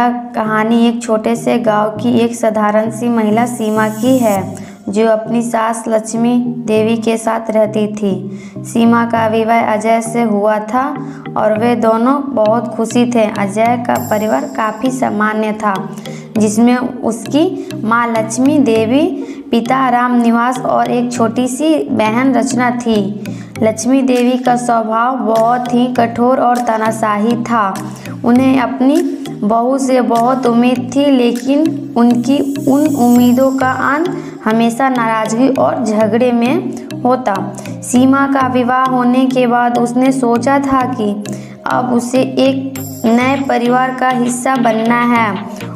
यह कहानी एक छोटे से गांव की एक साधारण सी महिला सीमा की है, जो अपनी सास लक्ष्मी देवी के साथ रहती थी। सीमा का विवाह अजय से हुआ था और वे दोनों बहुत खुशी थे। अजय का परिवार काफ़ी सामान्य था, जिसमें उसकी माँ लक्ष्मी देवी, पिता राम निवास और एक छोटी सी बहन रचना थी। लक्ष्मी देवी का स्वभाव बहुत ही कठोर और तानाशाही था। उन्हें अपनी बहू से बहुत उम्मीद थी, लेकिन उनकी उन उम्मीदों का अंत हमेशा नाराज़गी और झगड़े में होता। सीमा का विवाह होने के बाद उसने सोचा था कि अब उसे एक नए परिवार का हिस्सा बनना है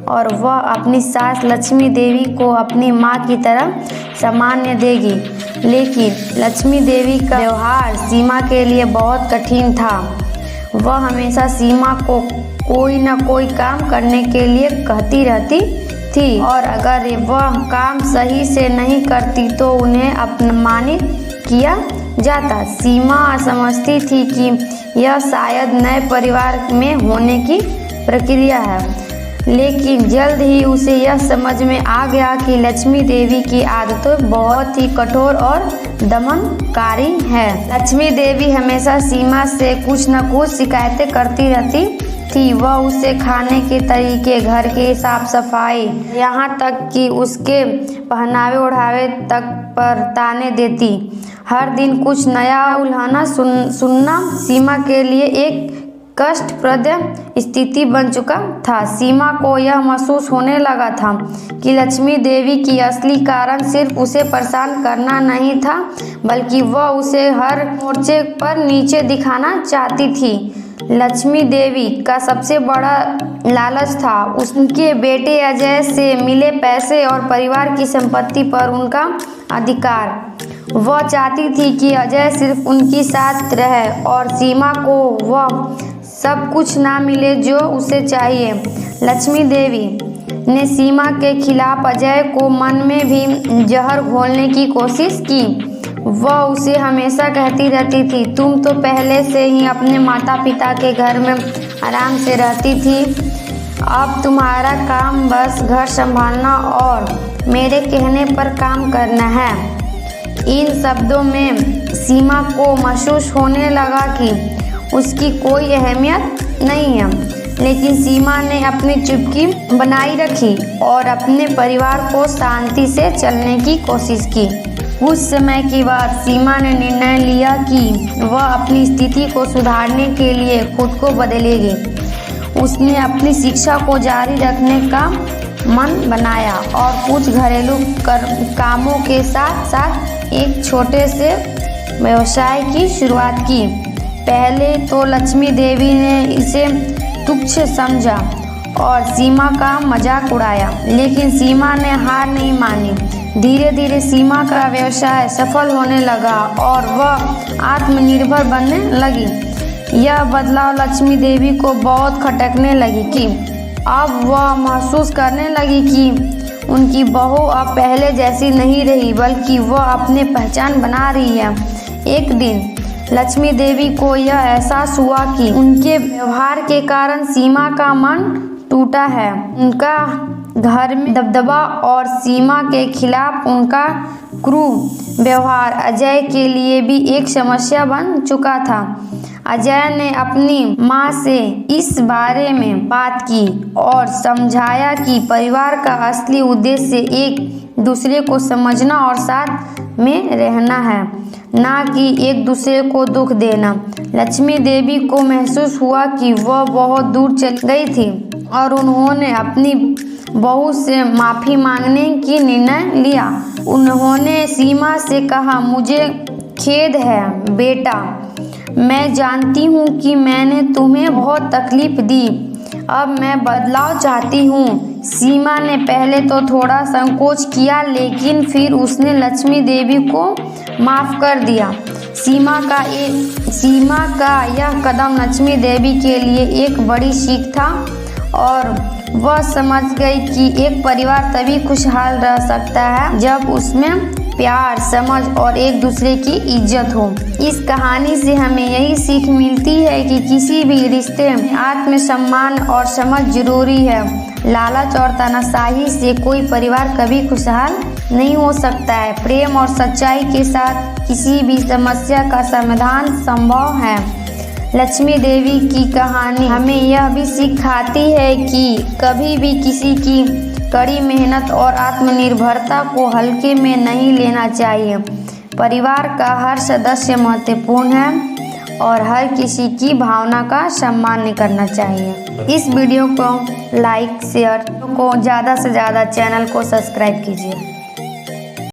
और वह अपनी सास लक्ष्मी देवी को अपनी माँ की तरह सम्मान देगी। लेकिन लक्ष्मी देवी का व्यवहार सीमा के लिए बहुत कठिन था। वह हमेशा सीमा को कोई न कोई काम करने के लिए कहती रहती थी और अगर वह काम सही से नहीं करती तो उन्हें अपमानित किया जाता। सीमा समझती थी कि यह शायद नए परिवार में होने की प्रक्रिया है, लेकिन जल्द ही उसे यह समझ में आ गया कि लक्ष्मी देवी की आदतें बहुत ही कठोर और दमनकारी हैं। लक्ष्मी देवी हमेशा सीमा से कुछ न कुछ शिकायतें करती रहती थी। वह उसे खाने के तरीके, घर की साफ सफाई, यहाँ तक कि उसके पहनावे ओढ़ावे तक पर ताने देती। हर दिन कुछ नया उल्हाना सुनना सीमा के लिए एक कष्टप्रद स्थिति बन चुका था। सीमा को यह महसूस होने लगा था कि लक्ष्मी देवी की असली कारण सिर्फ उसे परेशान करना नहीं था, बल्कि वह उसे हर मोर्चे पर नीचे दिखाना चाहती थी। लक्ष्मी देवी का सबसे बड़ा लालच था उनके बेटे अजय से मिले पैसे और परिवार की संपत्ति पर उनका अधिकार। वह चाहती थी कि अजय सिर्फ उनके साथ रहे और सीमा को वह सब कुछ ना मिले जो उसे चाहिए। लक्ष्मी देवी ने सीमा के खिलाफ अजय को मन में भी जहर घोलने की कोशिश की। वह उसे हमेशा कहती रहती थी, तुम तो पहले से ही अपने माता पिता के घर में आराम से रहती थी, अब तुम्हारा काम बस घर संभालना और मेरे कहने पर काम करना है। इन शब्दों में सीमा को महसूस होने लगा कि उसकी कोई अहमियत नहीं है, लेकिन सीमा ने अपनी चुप्पी बनाई रखी और अपने परिवार को शांति से चलने की कोशिश की। कुछ समय के बाद सीमा ने निर्णय लिया कि वह अपनी स्थिति को सुधारने के लिए खुद को बदलेगी। उसने अपनी शिक्षा को जारी रखने का मन बनाया और कुछ घरेलू कामों के साथ साथ एक छोटे से व्यवसाय की शुरुआत की। पहले तो लक्ष्मी देवी ने इसे तुच्छ समझा और सीमा का मजाक उड़ाया, लेकिन सीमा ने हार नहीं मानी। धीरे धीरे सीमा का व्यवसाय सफल होने लगा और वह आत्मनिर्भर बनने लगी। यह बदलाव लक्ष्मी देवी को बहुत खटकने लगी कि अब वह महसूस करने लगी कि उनकी बहू अब पहले जैसी नहीं रही, बल्कि वह अपनी पहचान बना रही है। एक दिन लक्ष्मी देवी को यह एहसास हुआ कि उनके व्यवहार के कारण सीमा का मन टूटा है। उनका घर में दबदबा और सीमा के खिलाफ उनका क्रूर व्यवहार अजय के लिए भी एक समस्या बन चुका था। अजय ने अपनी माँ से इस बारे में बात की और समझाया कि परिवार का असली उद्देश्य एक दूसरे को समझना और साथ में रहना है, ना कि एक दूसरे को दुख देना। लक्ष्मी देवी को महसूस हुआ कि वह बहुत दूर चली गई थी और उन्होंने अपनी बहू से माफ़ी मांगने की निर्णय लिया। उन्होंने सीमा से कहा, मुझे खेद है बेटा, मैं जानती हूँ कि मैंने तुम्हें बहुत तकलीफ दी, अब मैं बदलाव चाहती हूँ। सीमा ने पहले तो थोड़ा संकोच किया, लेकिन फिर उसने लक्ष्मी देवी को माफ़ कर दिया। सीमा का यह कदम लक्ष्मी देवी के लिए एक बड़ी सीख था और वह समझ गई कि एक परिवार तभी खुशहाल रह सकता है जब उसमें प्यार, समझ और एक दूसरे की इज्जत हो। इस कहानी से हमें यही सीख मिलती है कि किसी भी रिश्ते में आत्मसम्मान और समझ जरूरी है। लालच और तानाशाही से कोई परिवार कभी खुशहाल नहीं हो सकता है। प्रेम और सच्चाई के साथ किसी भी समस्या का समाधान संभव है। लक्ष्मी देवी की कहानी हमें यह भी सिखाती है कि कभी भी किसी की कड़ी मेहनत और आत्मनिर्भरता को हल्के में नहीं लेना चाहिए। परिवार का हर सदस्य महत्वपूर्ण है और हर किसी की भावना का सम्मान करना चाहिए। इस वीडियो को लाइक, शेयर को ज़्यादा से ज़्यादा चैनल को सब्सक्राइब कीजिए।